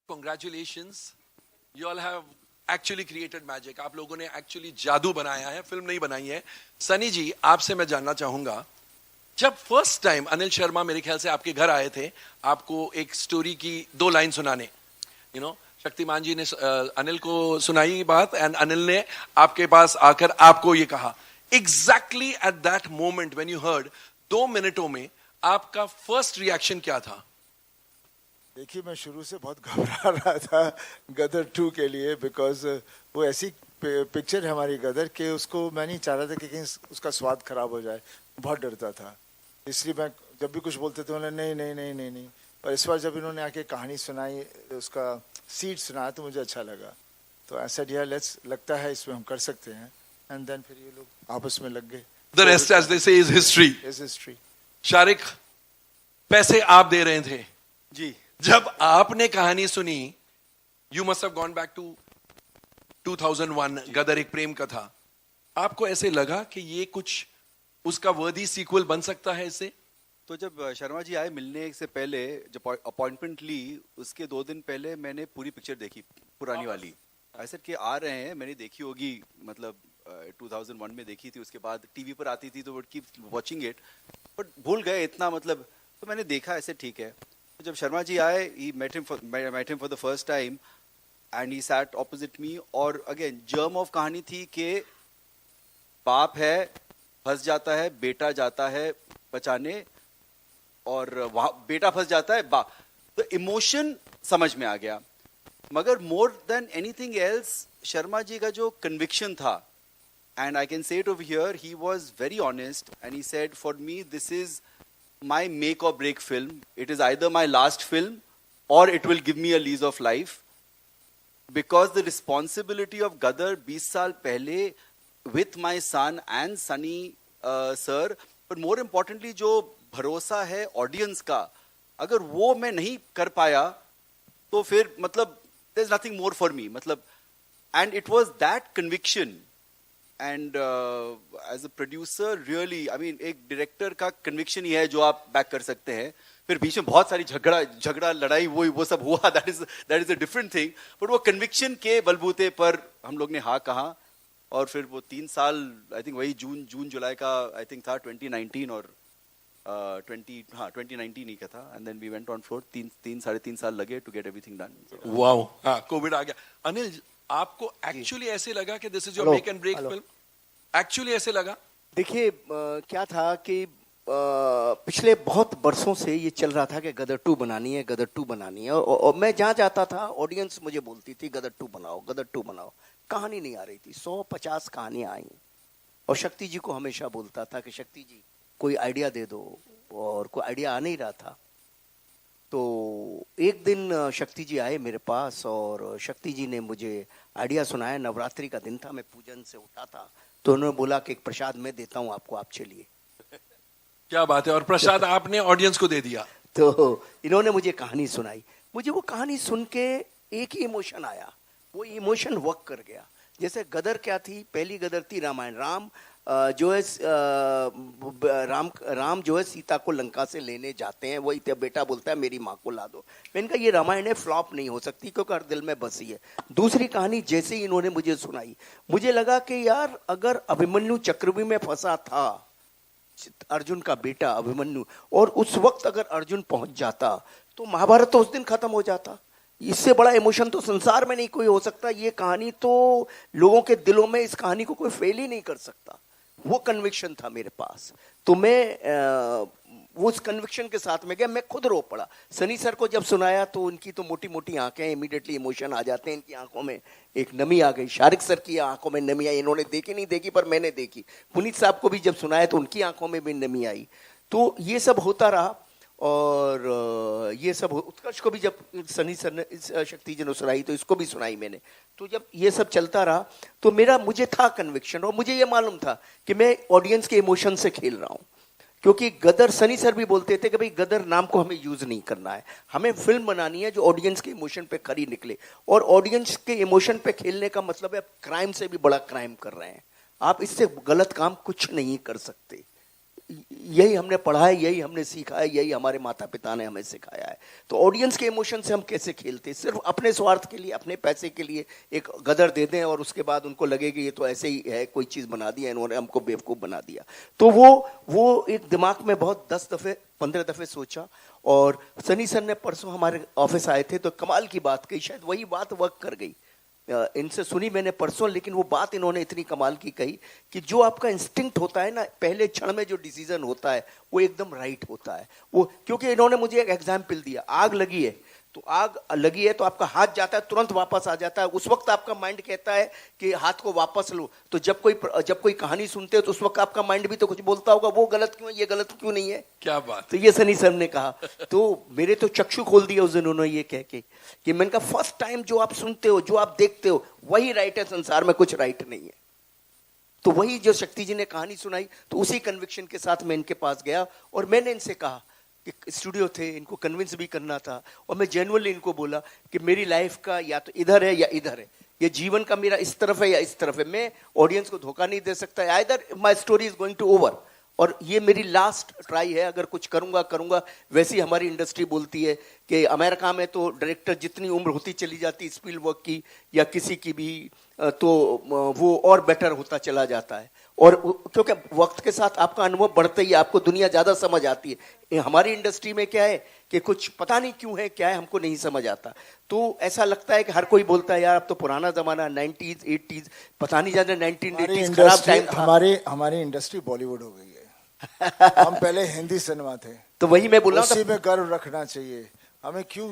Congratulations, you all have actually created magic. आप लोगों ने actually जादू बनाया है, फिल्म नहीं बनाई है. सनी जी, आपसे मैं जानना चाहूंगा, जब फर्स्ट टाइम अनिल शर्मा मेरे ख्याल से आपके घर आए थे, आपको एक स्टोरी की 2 लाइन सुनाने, शक्तिमान जी ने अनिल को सुनाई बात, एंड अनिल ने आपके पास आकर आपको ये कहा. Exactly at that moment when you heard, 2 मिनटों में आपका फर्स्ट रिएक्शन क्या था? देखिए, मैं शुरू से बहुत घबरा रहा था गदर 2 के लिए, बिकॉज वो ऐसी पिक्चर है हमारी गदर के, उसको मैं नहीं चाह रहा था कि कहीं उसका स्वाद खराब हो जाए. बहुत डरता था, इसलिए मैं जब भी कुछ बोलते थे उन्होंने नहीं नहीं नहीं नहीं नहीं. और इस बार जब इन्होंने आके कहानी सुनाई, उसका सीड सुनाया, तो मुझे अच्छा लगा. तो ऐसा दिया लेट्स, लगता है इसमें हम कर सकते हैं. एंड देन फिर ये लोग आपस में लग गए. The rest, as they say, is history. Is history. Shariq, पैसे आप दे रहे थे जी. जब आपने कहानी सुनी, you must have gone back to 2001, Gadar Ek Prem कथा. आपको ऐसे लगा कि ये कुछ उसका वर्दी सीक्वल बन सकता है इससे? तो जब शर्मा जी आए मिलने से पहले, जब अपॉइंटमेंट ली, उसके 2 दिन पहले मैंने पूरी पिक्चर देखी, पुरानी वाली. ऐसे कि आ रहे हैं, मैंने देखी होगी, मतलब 2001 में देखी थी, उसके बाद टीवी पर आती थी तो would keep watching it, but भूल गए इतना, मतलब. तो मैंने देखा, ऐसे ठीक है. तो जब शर्मा जी आए, he met him for the first time and he sat opposite me. और अगेन जर्म ऑफ कहानी थी कि बाप है, फंस जाता है, बेटा जाता है बचाने, और वहां बेटा फंस जाता है, बाप. तो इमोशन समझ में आ गया, मगर more than anything else Sharma ji का जो कन्विक्शन था, and I can say it over here, he was very honest and he said, for me this is my make or break film. It is either my last film or it will give me a lease of life, because the responsibility of Gadar 20 साल पहले with my son and Sunny sir, but more importantly जो भरोसा है audience का, अगर वो मैं नहीं कर पाया तो फिर मतलब there's nothing more for me, मतलब. And it was that conviction. And as a producer really, I mean, एक डायरेक्टर का कन्विक्शन ही है जो आप बैक कर सकते हैं. फिर बीच में बहुत सारी झगड़ा लड़ाई वो सब हुआ, that is a different thing, but वो कन्विक्शन के बलबूते पर हम लोग ने हाँ कहा. और फिर वो 3 साल, आई थिंक वही जून जुलाई का आई थिंक था, 2019 और 2019 ही का था. And then we went on floor. 3 साढ़े 3 साल लगे to get everything done. Wow. हाँ, कोविड आ गया. अनिल, आपको एक्चुअली ऐसे लगा कि this is your make and break film? Actually ऐसे लगा? देखिए, क्या था कि पिछले बहुत बरसों से ये चल रहा था कि गदर 2 बनानी है, गदर 2 बनानी है. और मैं जहाँ जाता था, ऑडियंस मुझे बोलती थी गदर 2 बनाओ, गदर 2 बनाओ. कहानी नहीं आ रही थी. 150 कहानियाँ आई, और शक्ति जी को हमेशा बोलता था कि शक्ति जी कोई आइडिया दे दो, और कोई आइडिया आ नहीं रहा था. तो एक दिन शक्ति जी आए मेरे पास, और शक्ति जी ने मुझे आइडिया सुनाया. नवरात्रि का दिन था, मैं पूजन से उठा था, तो उन्होंने बोला कि एक प्रसाद मैं देता हूँ आपको, आप चलिए. क्या बात है. और प्रसाद आपने ऑडियंस को दे दिया? तो इन्होंने मुझे कहानी सुनाई. मुझे वो कहानी सुन के एक ही इमोशन आया, वो इमोशन वर्क कर गया. जैसे गदर क्या थी, पहली गदर थी रामायण. राम जो है राम जो है सीता को लंका से लेने जाते हैं, वही बेटा बोलता है मेरी माँ को ला दो. मैंने कहा ये रामायण है, फ्लॉप नहीं हो सकती, क्योंकि हर दिल में बसी है. दूसरी कहानी जैसे ही इन्होंने मुझे सुनाई, मुझे लगा कि यार अगर अभिमन्यु चक्रव्यूह में फंसा था, अर्जुन का बेटा अभिमन्यु, और उस वक्त अगर अर्जुन पहुंच जाता तो महाभारत तो उस दिन खत्म हो जाता. इससे बड़ा इमोशन तो संसार में नहीं कोई हो सकता. ये कहानी तो लोगों के दिलों में, इस कहानी को कोई फेल ही नहीं कर सकता. वो कन्विक्शन था मेरे पास, तो मैं वो उस कन्विक्शन के साथ में गया. मैं खुद रो पड़ा. सनी सर को जब सुनाया तो उनकी तो मोटी मोटी आंखें, इमीडिएटली इमोशन आ जाते हैं. इनकी आंखों में एक नमी आ गई. शारिक सर की आंखों में नमी आई. इन्होंने देखी नहीं देखी, पर मैंने देखी. पुनीत साहब को भी जब सुनाया तो उनकी आंखों में भी नमी आई. तो ये सब होता रहा. और ये सब उत्कर्ष को भी जब सनी सर ने, शक्ति जी ने सुनाई, तो इसको भी सुनाई मैंने. तो जब ये सब चलता रहा तो मुझे था कन्विक्शन, और मुझे ये मालूम था कि मैं ऑडियंस के इमोशन से खेल रहा हूँ. क्योंकि गदर, सनी सर भी बोलते थे कि भाई गदर नाम को हमें यूज नहीं करना है, हमें फिल्म बनानी है जो ऑडियंस के इमोशन पे खरी निकले. और ऑडियंस के इमोशन पे खेलने का मतलब है क्राइम से भी बड़ा क्राइम कर रहे हैं आप. इससे गलत काम कुछ नहीं कर सकते. यही हमने पढ़ा है, यही हमने सीखा है, यही हमारे माता पिता ने हमें सिखाया है। तो ऑडियंस के इमोशन से हम कैसे खेलते हैं? सिर्फ अपने स्वार्थ के लिए, अपने पैसे के लिए एक गदर दे दें और उसके बाद उनको लगे कि ये तो ऐसे ही है, कोई चीज़ बना दिया इन्होंने, हमको बेवकूफ़ बना दिया। तो वो एक दिमाग में बहुत 10 दफ़े 15 दफ़े सोचा। और सनी सर ने परसों हमारे ऑफिस आए थे तो कमाल की बात कही, शायद वही बात वर्क कर गई। इनसे सुनी मैंने परसों, लेकिन वो बात इन्होंने इतनी कमाल की कही कि जो आपका इंस्टिंक्ट होता है ना, पहले क्षण में जो डिसीजन होता है वो एकदम राइट होता है। वो क्योंकि इन्होंने मुझे एक एग्जाम्पल दिया, आग लगी है तो आग लगी है तो आपका हाथ जाता है, तुरंत वापस आ जाता है। उस वक्त आपका माइंड कहता है कि हाथ को वापस लो। तो जब कोई कहानी सुनते हो तो उस वक्त आपका माइंड भी तो कुछ बोलता होगा, वो गलत क्यों है, ये गलत क्यों नहीं है। क्या बात। तो ये सनी सर ने कहा, तो मेरे तो चक्षु खोल दिया उस दिन उन्होंने ये कह के कि मैंने कहा फर्स्ट टाइम जो आप सुनते हो, जो आप देखते हो, वही राइट है, संसार में कुछ राइट नहीं है। तो वही जो शक्ति जी ने कहानी सुनाई, तो उसी कन्विक्शन के साथ मैं इनके पास गया और मैंने इनसे कहा कि स्टूडियो थे, इनको कन्विंस भी करना था और मैं जेन्युइनली इनको बोला कि मेरी लाइफ का या तो इधर है या इधर है, ये जीवन का मेरा इस तरफ है या इस तरफ है। मैं ऑडियंस को धोखा नहीं दे सकता, either my story is going to over और ये मेरी लास्ट ट्राई है, अगर कुछ करूंगा। वैसी हमारी इंडस्ट्री बोलती है कि अमेरिका में तो डायरेक्टर जितनी उम्र होती चली जाती स्पीलबर्ग की या किसी की भी, तो वो और बेटर होता चला जाता है। और क्योंकि वक्त के साथ आपका अनुभव बढ़ता ही है, आपको दुनिया ज्यादा समझ आती है। हमारी इंडस्ट्री में क्या है कि कुछ पता नहीं क्यों है, क्या है हमको नहीं समझ आता। तो ऐसा लगता है कि हर कोई बोलता है यार अब तो पुराना जमाना, 90s 80s, पता नहीं जाता 1980s खराब टाइम था। हमारी इंडस्ट्री बॉलीवुड हो गई है। हम पहले हिंदी सिनेमा थे, तो वही मैं बोल रहा उसी हूँ। में गर्व रखना चाहिए। हमें क्यों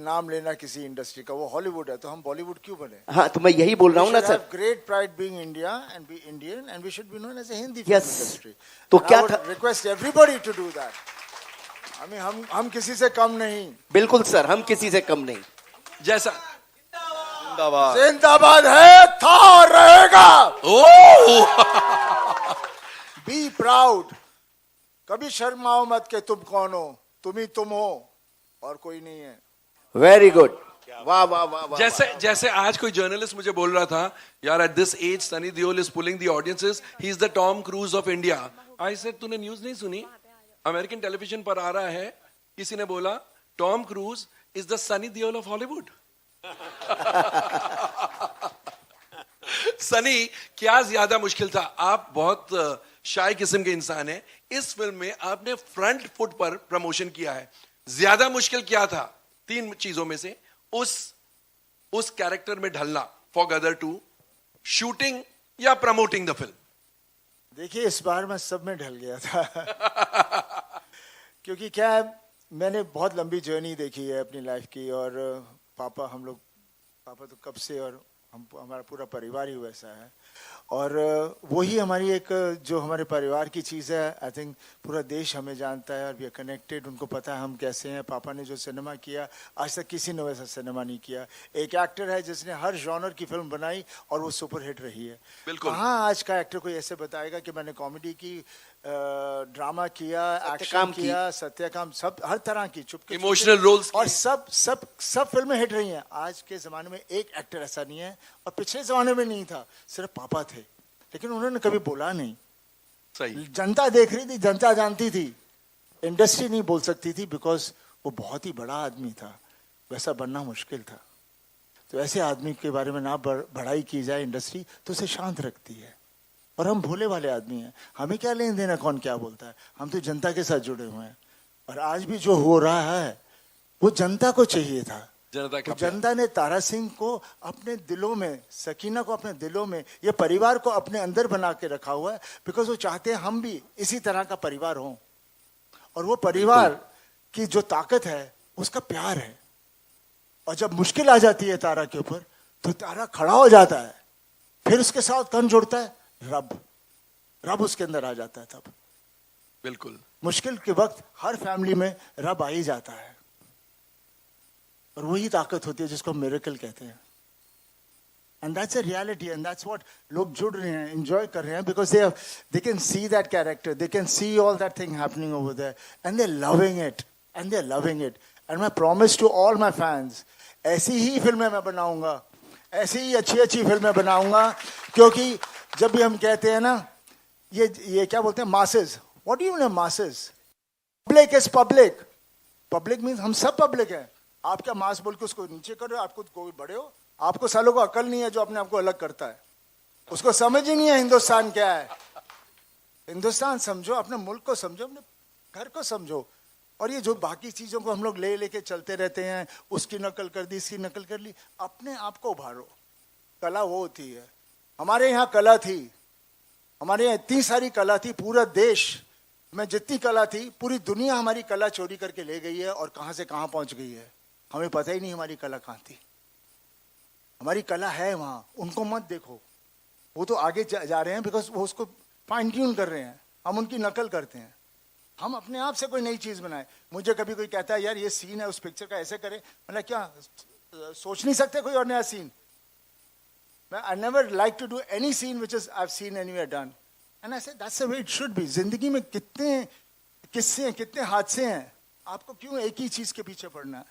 नाम लेना किसी इंडस्ट्री का, वो हॉलीवुड है तो हम बॉलीवुड क्यों बने। हाँ, तो मैं यही बोल रहा हूँ ना sir. Great pride being India and be Indian and we should be known as a Hindi Yes. Industry. तो क्या था, request everybody to do that. हम किसी से कम नहीं। बिल्कुल सर, हम किसी से कम नहीं। जैसा जिंदाबाद। जिंदाबाद है, था और रहेगा। Be proud. कभी शर्माओ मत के तुम कौन हो, तुम ही तुम हो और कोई नहीं है। वेरी गुड, वाह वाह वाह वाह। जैसे आज कोई जर्नलिस्ट मुझे बोल रहा था, यार at this age Sunny Deol is pulling the audiences, he is the Tom Cruise of India. I said तूने न्यूज नहीं सुनी, अमेरिकन टेलीविजन पर आ रहा है, किसी ने बोला Tom cruise is the Sunny Deol of Hollywood. Sunny, क्या ज्यादा मुश्किल था? आप बहुत शाय किस्म के इंसान हैं, इस फिल्म में आपने फ्रंट फुट पर प्रमोशन किया है। ज्यादा मुश्किल क्या था 3 चीजों में से? उस कैरेक्टर में ढलना फॉर गदर 2, शूटिंग या प्रमोटिंग द फिल्म? देखिए, इस बार मैं सब में ढल गया था। क्योंकि क्या है, मैंने बहुत लंबी जर्नी देखी है अपनी लाइफ की और पापा तो कब से, और हमारा पूरा परिवार ही वैसा है। और वही हमारी एक जो हमारे परिवार की चीज़ है, आई थिंक पूरा देश हमें जानता है और वी आर कनेक्टेड। उनको पता है हम कैसे हैं। पापा ने जो सिनेमा किया, आज तक किसी ने वैसा सिनेमा नहीं किया। एक एक्टर है जिसने हर जॉनर की फिल्म बनाई और वो सुपर हिट रही है। बिल्कुल। हाँ, आज का एक्टर कोई ऐसे बताएगा कि मैंने कॉमेडी की, ड्रामा किया, एक्शन किया, सत्यकाम, सब हर तरह की, चुपके इमोशनल रोल्स और सब फिल्में हिट रही हैं। आज के जमाने में एक एक्टर ऐसा नहीं है, और पिछले जमाने में नहीं था, सिर्फ पापा थे, लेकिन उन्होंने कभी बोला नहीं। सही। जनता देख रही थी, जनता जानती थी, इंडस्ट्री नहीं बोल सकती थी, बिकॉज वो बहुत ही बड़ा आदमी था, वैसा बनना मुश्किल था। तो ऐसे आदमी के बारे में ना बढ़ाई की जाए इंडस्ट्री, तो उसे शांत रखती है। और हम भोले वाले आदमी हैं, हमें क्या लेन देना कौन क्या बोलता है, हम तो जनता के साथ जुड़े हुए हैं। और आज भी जो हो रहा है वो जनता को चाहिए था। तो जनता ने तारा सिंह को अपने दिलों में, सकीना को अपने दिलों में, ये परिवार को अपने अंदर बना के रखा हुआ है, बिकॉज वो चाहते हैं हम भी इसी तरह का परिवार हों। और वो परिवार की जो ताकत है उसका प्यार है। और जब मुश्किल आ जाती है तारा के ऊपर, तो तारा खड़ा हो जाता है, फिर उसके साथ कौन जुड़ता है? रब उसके अंदर आ जाता है। तब बिल्कुल मुश्किल के वक्त हर फैमिली में रब आ ही जाता है, और वही ताकत होती है जिसको मिरेकल कहते हैं। And that's a reality, and that's what लोग जुड़ रहे हैं, एंजॉय कर रहे हैं, because they can see that character, they can see all that thing happening over there, and they are loving it. And मैं promise to all my fans, ऐसी ही फिल्में मैं बनाऊंगा, ऐसी ही अच्छी फिल्में बनाऊंगा। क्योंकि जब भी हम कहते हैं ना, ये क्या बोलते हैं, masses, what do you mean masses? Public is public. Public means हम सब पब्लिक हैं. आप क्या मास बोल के उसको नीचे करो, आप खुद कोई बड़े हो? आपको सालों को अकल नहीं है जो अपने आप को अलग करता है. उसको समझ ही नहीं है हिंदुस्तान क्या है. हिंदुस्तान समझो, अपने मुल्क को समझो, अपने घर को समझो. और ये जो बाकी चीजों को हम लोग ले लेके चलते रहते हैं, उसकी नकल कर दी, इसकी नकल कर ली. अपने आप को उभारो. कला वो होती है. हमारे यहाँ कला थी, हमारे यहाँ इतनी सारी कला थी. पूरा देश में जितनी कला थी, पूरी दुनिया हमारी कला चोरी करके ले गई है और कहां से कहां पहुंच गई है. हमें पता ही नहीं हमारी कला कहां थी. हमारी कला है वहां, उनको मत देखो. वो तो आगे जा रहे हैं बिकॉज वो उसको फाइन ट्यून कर रहे हैं. हम उनकी नकल करते हैं. हम अपने आप से कोई नई चीज बनाए. मुझे कभी कोई कहता है यार ये सीन है उस पिक्चर का, ऐसे करें. मतलब क्या सोच नहीं सकते कोई और नया scene? I never like to do any scene which is I've seen anywhere done. And I said that's the way it should be. जिंदगी में कितने किस्से हैं, कितने हादसे हैं. आपको क्यों एक ही चीज के पीछे पड़ना है?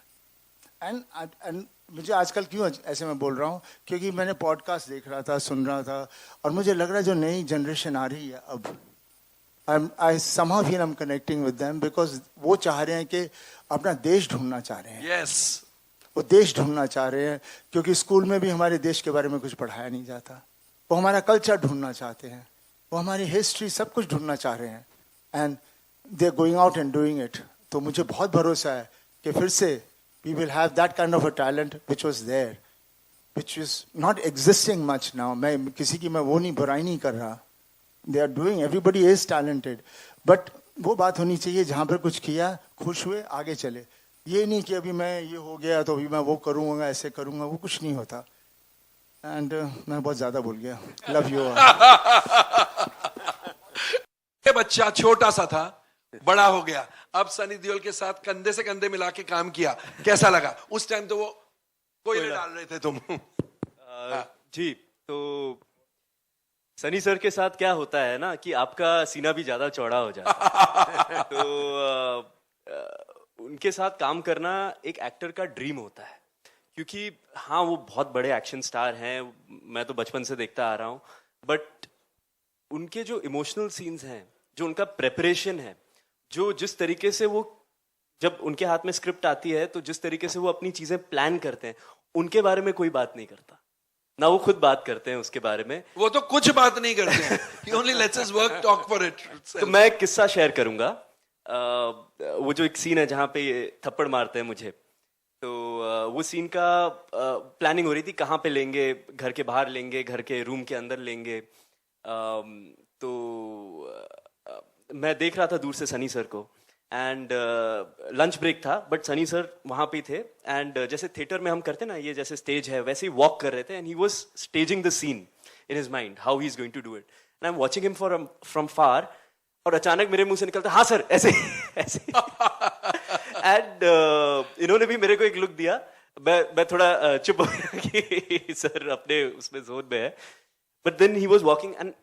And मुझे आजकल क्यों ऐसे मैं बोल रहा हूँ, क्योंकि मैंने पॉडकास्ट देख रहा था, सुन रहा था, और मुझे लग रहा है जो नई जनरेशन आ रही है अब, I somehow feel I'm connecting with them because वो चाह रहे हैं कि अपना देश ढूंढना चाह रहे हैं. Yes. वो देश ढूंढना चाह रहे हैं क्योंकि स्कूल में भी हमारे देश के बारे में कुछ पढ़ाया नहीं जाता. वो हमारा कल्चर ढूंढना चाहते हैं, वो हमारी हिस्ट्री सब कुछ ढूंढना चाह रहे हैं. And they are going out and doing it. तो मुझे बहुत भरोसा है कि फिर से we will have that kind of a talent which was there, which is not existing much now. मैं किसी की मैं वो नहीं बुराई नहीं कर रहा. They are doing, everybody is talented, but वो बात होनी चाहिए जहां पर कुछ किया, खुश हुए, आगे चले. ये नहीं कि अभी मैं ये हो गया तो अभी मैं वो करूंगा, ऐसे करूंगा. वो कुछ नहीं होता. एंड मैं बहुत ज्यादा बोल गया. Love you. ये बच्चा छोटा सा था, बड़ा हो गया. अब सनी देओल के साथ कंधे से कंधे मिला के काम किया, कैसा लगा? उस टाइम तो वो कोयले डाल रहे थे तुम. जी, तो सनी सर के साथ क्या होता है ना कि आपका सीना भी ज्यादा चौड़ा हो जाता है. तो उनके साथ काम करना एक एक्टर का ड्रीम होता है, क्योंकि हाँ वो बहुत बड़े एक्शन स्टार हैं, मैं तो बचपन से देखता आ रहा हूँ, बट उनके जो इमोशनल सीन्स हैं, जो उनका प्रेपरेशन है, जो जिस तरीके से वो जब उनके हाथ में स्क्रिप्ट आती है तो जिस तरीके से वो अपनी चीजें प्लान करते हैं, उनके बारे में कोई बात नहीं करता ना. वो खुद बात करते हैं उसके बारे में. वो तो कुछ बात नहीं करते हैं. He only lets us work, talk for it. तो मैं एक किस्सा शेयर करूंगा. वो जो एक सीन है जहाँ पे ये थप्पड़ मारते हैं मुझे, तो वो सीन का प्लानिंग हो रही थी, कहाँ पे लेंगे, घर के बाहर लेंगे, घर के रूम के अंदर लेंगे. तो मैं देख रहा था दूर से सनी सर को, एंड लंच ब्रेक था, बट सनी सर वहाँ पे थे. एंड जैसे थिएटर में हम करते ना, ये जैसे स्टेज है वैसे ही वॉक कर रहे थे, and he was staging the scene in his mind, how he is going to do it. And I am watching him from far, और अचानक मेरे मुंह से निकलता हाँ सर, ऐसे ऐसे. एंड इन्होंने भी मेरे को एक लुक दिया. मैं थोड़ा चुप हो गया कि सर अपने उसमें जोन में है. But then he was walking, and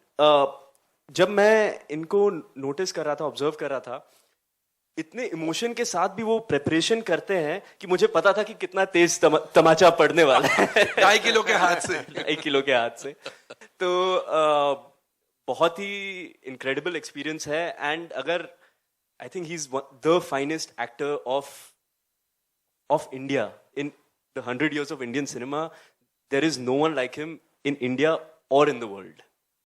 जब मैं इनको नोटिस कर रहा था, ऑब्जर्व कर रहा था, इतने इमोशन के साथ भी वो प्रेपरेशन करते हैं कि मुझे पता था कि कितना तेज तमाचा पड़ने वाला है. 2.5 किलो के हाथ से. 1 किलो के हाथ से. तो बहुत ही इनक्रेडिबल एक्सपीरियंस है. एंड अगर I think he is the finest actor of India in the 100 years of Indian cinema. There is no one like him in India or in the world.